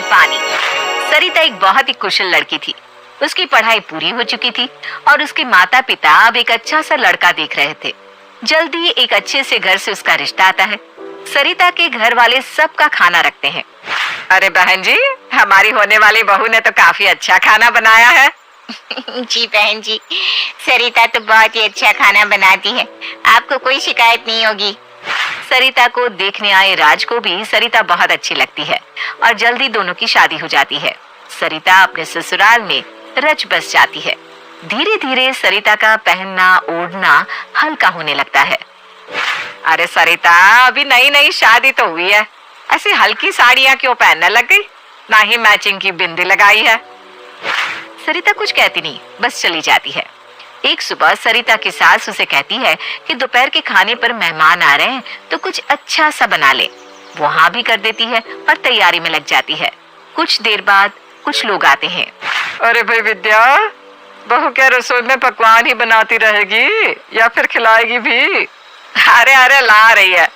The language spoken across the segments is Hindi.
पानी। सरिता एक बहुत ही कुशल लड़की थी। उसकी पढ़ाई पूरी हो चुकी थी और उसके माता पिता अब एक अच्छा सा लड़का देख रहे थे। जल्दी एक अच्छे से घर से उसका रिश्ता आता है। सरिता के घर वाले सबका खाना रखते हैं। अरे बहन जी, हमारी होने वाली बहू ने तो काफी अच्छा खाना बनाया है। जी बहन जी, सरिता तो बहुत ही अच्छा खाना बनाती है, आपको कोई शिकायत नहीं होगी। सरिता को देखने आए राज को भी सरिता बहुत अच्छी लगती है और जल्दी दोनों की शादी हो जाती है। सरिता अपने ससुराल में रच बस जाती है। धीरे धीरे सरिता का पहनना ओढ़ना हल्का होने लगता है। अरे सरिता, अभी नई नई शादी तो हुई है, ऐसी हल्की साड़ियाँ क्यों पहनने लग गई? ना ही मैचिंग की बिंदी लगाई है। सरिता कुछ कहती नहीं, बस चली जाती है। एक सुबह सरिता की सास उसे कहती है कि दोपहर के खाने पर मेहमान आ रहे हैं तो कुछ अच्छा सा बना ले। वो हाँ भी कर देती है और तैयारी में लग जाती है। कुछ देर बाद कुछ लोग आते हैं। अरे भाई विद्या, बहू क्या रसोई में पकवान ही बनाती रहेगी या फिर खिलाएगी भी? अरे अरे ला रही है,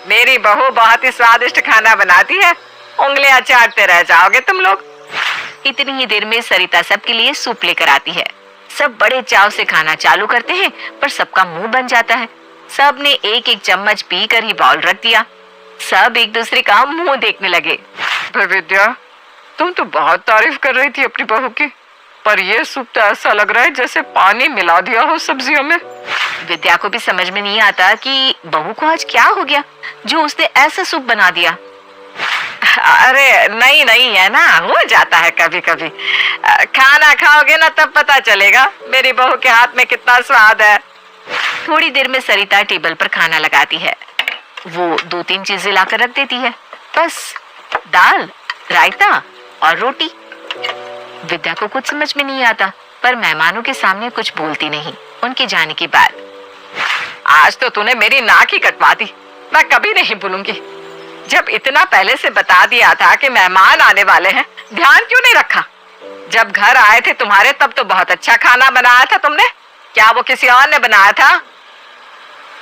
मेरी बहू बहुत ही स्वादिष्ट खाना बनाती है, उंगलियां चाटते रह जाओगे तुम लोग। इतनी ही देर में सरिता सबके लिए सूप लेकर आती है। सब बड़े चाव से खाना चालू करते हैं पर सबका मुंह बन जाता है। सब ने एक एक चम्मच पीकर ही बाउल रख दिया। सब एक दूसरे का मुंह देखने लगे। विद्या, तुम तो बहुत तारीफ कर रही थी अपनी बहू की, पर ये सूप तो ऐसा लग रहा है जैसे पानी मिला दिया हो सब्जियों में। विद्या को भी समझ में नहीं आता कि बहू को आज क्या हो गया जो उसने ऐसा सूप बना दिया। अरे नहीं नहीं, है ना, हो जाता है कभी कभी। खाना खाओगे ना तब पता चलेगा मेरी बहू के हाथ में कितना स्वाद है। थोड़ी देर में सरिता टेबल पर खाना लगाती है। वो 2-3 चीजें लाकर रख देती है, बस दाल, रायता और रोटी। विद्या को कुछ समझ में नहीं आता पर मेहमानों के सामने कुछ बोलती नहीं। उनके जाने के बाद, आज तो तूने मेरी नाक ही कटवा दी, मैं कभी नहीं भूलूंगी। जब इतना पहले से बता दिया था कि मेहमान आने वाले हैं, ध्यान क्यों नहीं रखा? जब घर आए थे तुम्हारे तब तो बहुत अच्छा खाना बनाया था तुमने, क्या वो किसी और ने बनाया था?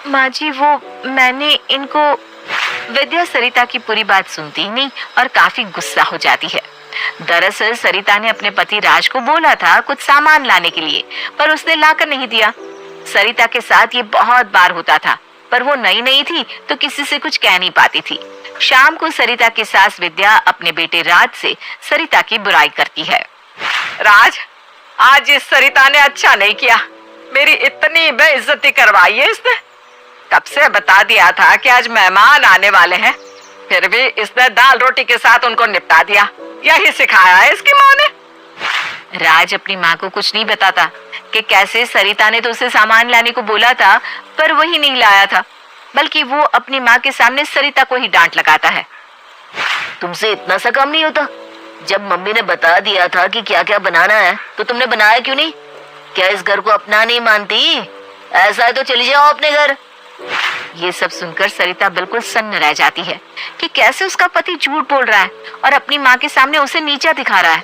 माँ जी, वो मैंने इनको। विद्या सरिता की पूरी बात सुनती ही नहीं और काफी गुस्सा हो जाती है। दरअसल सरिता ने अपने पति राज को बोला था कुछ सामान लाने के लिए, पर उसने लाकर नहीं दिया। सरिता के साथ ये बहुत बार होता था, पर वो नई नई थी तो किसी से कुछ कह नहीं पाती थी। शाम को सरिता की सास विद्या अपने बेटे राज से सरिता की बुराई करती है। राज, आज इस सरिता ने अच्छा नहीं किया, मेरी इतनी बेइज्जती करवाई है इसने। कब से बता दिया था कि आज मेहमान आने वाले हैं, फिर भी इसने दाल रोटी के साथ उनको निपटा दिया। यही सिखाया है इसकी माँ ने। राज अपनी माँ को कुछ नहीं बताता कि कैसे सरिता ने तो उसे सामान लाने को बोला था पर वही नहीं लाया था, बल्कि वो अपनी माँ के सामने सरिता को ही डांट लगाता है। तुमसे इतना सा काम नहीं होता? जब मम्मी ने बता दिया था कि क्या क्या बनाना है तो तुमने बनाया क्यों नहीं? क्या इस घर को अपना नहीं मानती? ऐसा है तो चली जाओ अपने घर। ये सब सुनकर सरिता बिल्कुल सन्न रह जाती है कि कैसे उसका पति झूठ बोल रहा है और अपनी माँ के सामने उसे नीचा दिखा रहा है।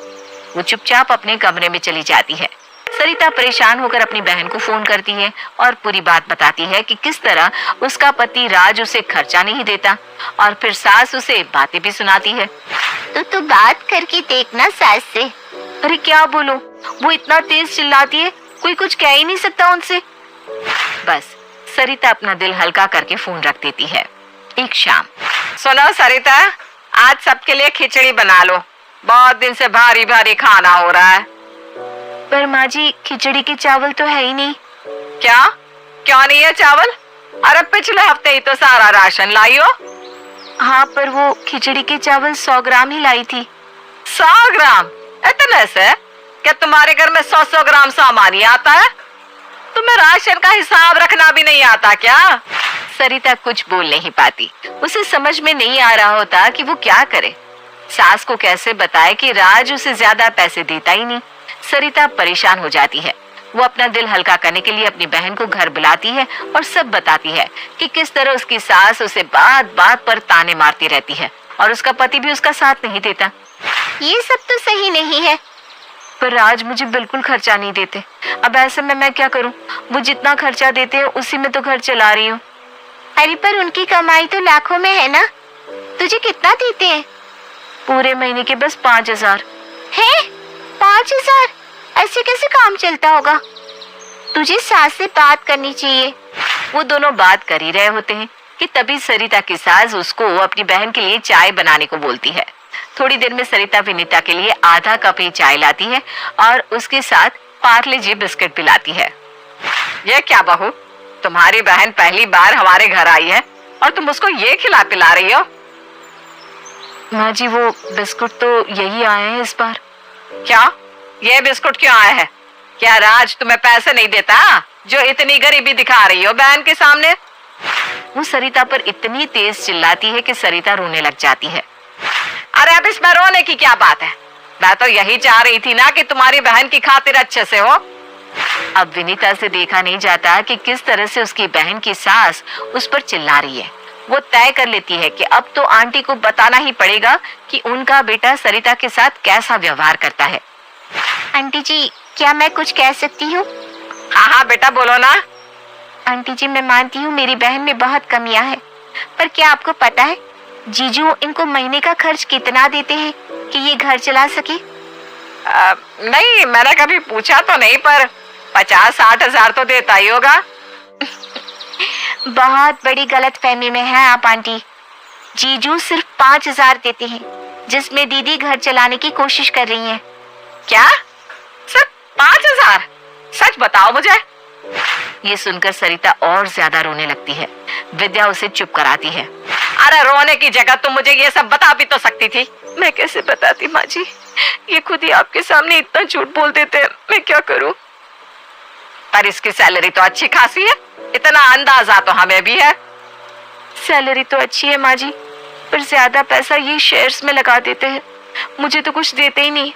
वो चुपचाप अपने कमरे में चली जाती है। सरिता परेशान होकर अपनी बहन को फोन करती है और पूरी बात बताती है कि किस तरह उसका पति राज उसे खर्चा नहीं देता और फिर सास उसे बातें भी सुनाती है। तो बात करके देखना सास से। अरे क्या बोलो, वो इतना तेज चिल्लाती है, कोई कुछ कह ही नहीं सकता उनसे। बस सरिता अपना दिल हल्का करके फोन रख देती है। एक शाम, सुनो सरिता, आज सबके लिए खिचड़ी बना लो, बहुत दिन से भारी भारी खाना हो रहा है। पर माँ जी, खिचड़ी के चावल तो है ही नहीं। क्या? क्यों नहीं है चावल? अरे पिछले हफ्ते ही तो सारा राशन लाई हो। हाँ, पर वो खिचड़ी के चावल 100 ग्राम ही लाई थी। 100 ग्राम? इतने से? क्या तुम्हारे घर में 100 ग्राम सामान ही आता है? तुम्हें राशन का हिसाब रखना भी नहीं आता क्या? सरिता कुछ बोल नहीं पाती। उसे समझ में नहीं आ रहा होता कि वो क्या करे। सास को कैसे बताए कि राज उसे ज्यादा पैसे देता ही नहीं। सरिता परेशान हो जाती है। वो अपना दिल हल्का करने के लिए अपनी बहन को घर बुलाती है और सब बताती है कि किस तरह उसकी सास उसे बात बात पर ताने मारती रहती है और उसका पति भी उसका साथ नहीं देता। ये सब तो सही नहीं है। पर राज मुझे बिल्कुल खर्चा नहीं देते। अब ऐसे में मैं क्या करूं? वो जितना खर्चा देते हैं उसी में तो घर चला रही हूँ। अरे पर उनकी कमाई तो लाखों में है ना, तुझे कितना देते हैं? पूरे महीने के बस 5,000। है 5,000? ऐसे कैसे काम चलता होगा? तुझे सास से बात करनी चाहिए। वो दोनों बात कर ही रहे होते हैं कि तभी सरिता की सास उसको अपनी बहन के लिए चाय बनाने को बोलती है। थोड़ी देर में सरिता विनीता के लिए आधा कप ही चाय लाती है और उसके साथ पार्ले जी बिस्किट भी लाती है। ये क्या बहू, तुम्हारी बहन पहली बार हमारे घर आई है और तुम उसको ये खिला पिला रही हो? माँ जी, वो बिस्कुट तो यही आए हैं इस बार। क्या? ये बिस्कुट क्यों आए हैं? क्या राज तुम्हें पैसे नहीं देता जो इतनी गरीबी दिखा रही हो बहन के सामने? वो सरिता पर इतनी तेज चिल्लाती है कि सरिता रोने लग जाती है। अरे अब इसमें रोने की क्या बात है? मैं तो यही चाह रही थी ना कि तुम्हारी बहन की खातिर अच्छे से हो। अब विनीता से देखा नहीं जाता कि किस तरह से उसकी बहन की सास उस पर चिल्ला रही है। वो तय कर लेती है कि अब तो आंटी को बताना ही पड़ेगा कि उनका बेटा सरिता के साथ कैसा व्यवहार करता है। आंटी जी, क्या मैं कुछ कह सकती हूँ? हाँ हाँ बेटा, बोलो ना। आंटी जी, मैं मानती हूँ मेरी बहन में बहुत कमियां हैं, पर क्या आपको पता है जीजू इनको महीने का खर्च कितना देते हैं कि ये घर चला सके? नहीं, मैंने कभी पूछा तो नहीं, पर 50-60 हजार तो देता ही होगा। बहुत बड़ी गलतफहमी में है आप आंटी। जीजू सिर्फ 5,000 देते हैं, जिसमें दीदी घर चलाने की कोशिश कर रही हैं। क्या? सिर्फ 5,000? सच बताओ मुझे। ये सुनकर सरिता और ज्यादा रोने लगती है। विद्या उसे चुप कराती है। अरे रोने की जगह तुम मुझे ये सब बता भी तो सकती थी। मैं कैसे बताती माँ जी, ये खुद ही आपके सामने इतना झूठ बोल देते हैं, मैं क्या करूं? पर इसकी सैलरी तो अच्छी खासी है, इतना अंदाजा तो हमें भी है। सैलरी तो अच्छी है माँ जी, पर ज्यादा पैसा ये शेयर्स में लगा देते हैं, मुझे तो कुछ देते ही नहीं।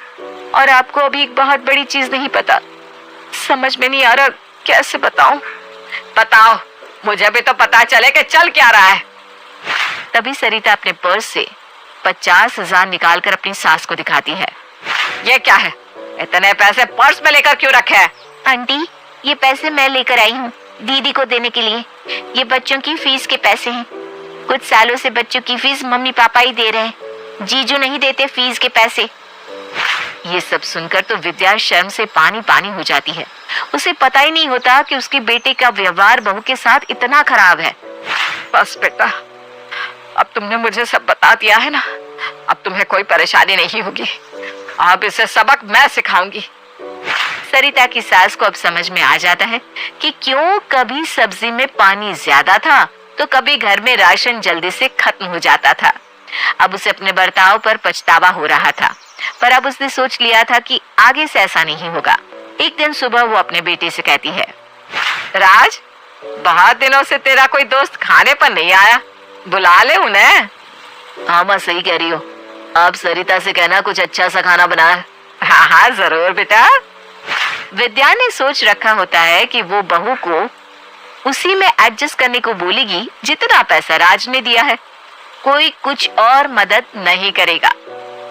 और आपको अभी एक बहुत बड़ी चीज नहीं पता। समझ में नहीं आ रहा कैसे बताऊं। बताओ, मुझे भी तो पता चले कि चल क्या रहा है। तभी सरिता अपने पर्स से 50,000 निकालकर अपनी सास को दिखाती है। ये क्या है? इतने पैसे पर्स में लेकर क्यों रखे हैं? आंटी, ये पैसे मैं लेकर आई हूँ दीदी को देने के लिए। ये बच्चों की फीस के पैसे हैं। कुछ सालों से बच्चों की फीस मम्मी पापा ही दे रहे हैं, जीजू नहीं देते फीस के पैसे। ये सब सुनकर तो विद्या शर्म से पानी पानी हो जाती है। उसे पता ही नहीं होता कि उसकी बेटे का व्यवहार बहू के साथ इतना खराब है। बस बेटा, अब तुमने मुझे सब बता दिया है ना, अब तुम्हें कोई परेशानी नहीं होगी। अब इसे सबक मैं सिखाऊंगी। सरिता की सास को अब समझ में आ जाता है कि क्यों कभी सब्जी में पानी ज्यादा था तो कभी घर में राशन जल्दी से खत्म हो जाता था। अब उसे अपने बर्ताव पर पछतावा हो रहा था, पर अब उसने सोच लिया था कि आगे से ऐसा नहीं होगा। एक दिन सुबह वो अपने बेटे से कहती है, राज, बहुत दिनों से तेरा कोई दोस्त खाने पर नहीं आया, बुला ले उन्हें। हाँ माँ, सही कह रही हो। आप सरिता से कहना कुछ अच्छा सा खाना बनाए। हाँ हाँ जरूर बेटा। विद्या ने सोच रखा होता है कि वो बहू को उसी में एडजस्ट करने को बोलेगी जितना पैसा राज ने दिया है। कोई कुछ और मदद नहीं करेगा।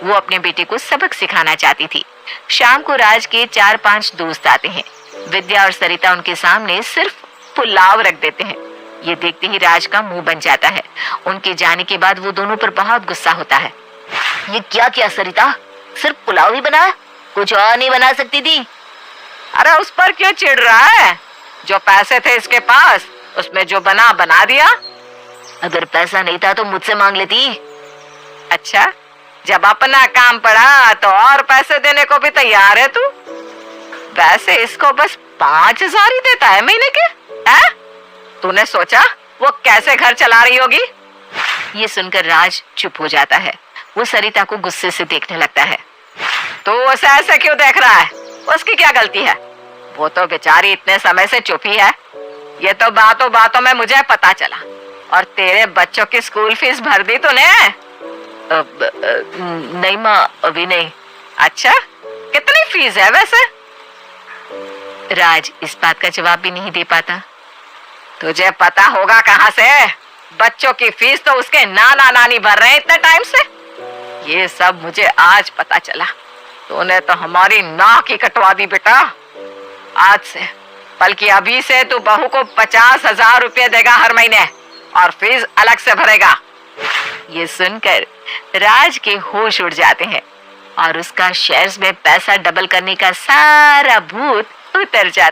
वो अपने बेटे को सबक सिखाना चाहती थी। शाम को राज के 4-5 दोस्त आते हैं। विद्या और सरिता उनके सामने सिर्फ पुलाव रख देते हैं। ये देखते ही राज का मुंह बन जाता है। उनके जाने के बाद वो दोनों पर बहुत गुस्सा होता है। ये क्या किया सरिता? सिर्फ पुलाव ही बनाया, कुछ और नहीं बना सकती थी? अरे उस पर क्यों चिढ़ रहा है? जो पैसे थे इसके पास, उसमें जो बना बना दिया। अगर पैसा नहीं था तो मुझसे मांग लेती। अच्छा, जब अपना काम पड़ा तो और पैसे देने को भी तैयार है तू? वैसे इसको बस 5,000 ही देता है महीने के, हैं? तूने सोचा वो कैसे घर चला रही होगी? ये सुनकर राज चुप हो जाता है। वो सरिता को गुस्से से देखने लगता है। तो उसे ऐसे क्यों देख रहा है? उसकी क्या गलती है? वो तो बेचारी इतने समय से चुप ही है। ये तो बातों बातों में मुझे पता चला। और तेरे बच्चों की स्कूल फीस भर दी तूने? नहीं माँ, अभी नहीं। अच्छा, कितनी फीस है वैसे? राज इस बात का जवाब भी नहीं दे पाता। तुझे पता होगा कहाँ से? बच्चों की फीस तो उसके नाना नानी भर रहे हैं इतने टाइम से। ये सब मुझे आज पता चला। तूने तो हमारी नाक ही कटवा दी बेटा। आज से, बल्कि अभी से तू बहू को 50,000 रुपये देगा हर महीने और फीस अलग से भरेगा। ये सुनकर राज के होश उड़ जाते हैं और उसका शेयर्स में पैसा डबल करने का सारा भूत उतर जाता है।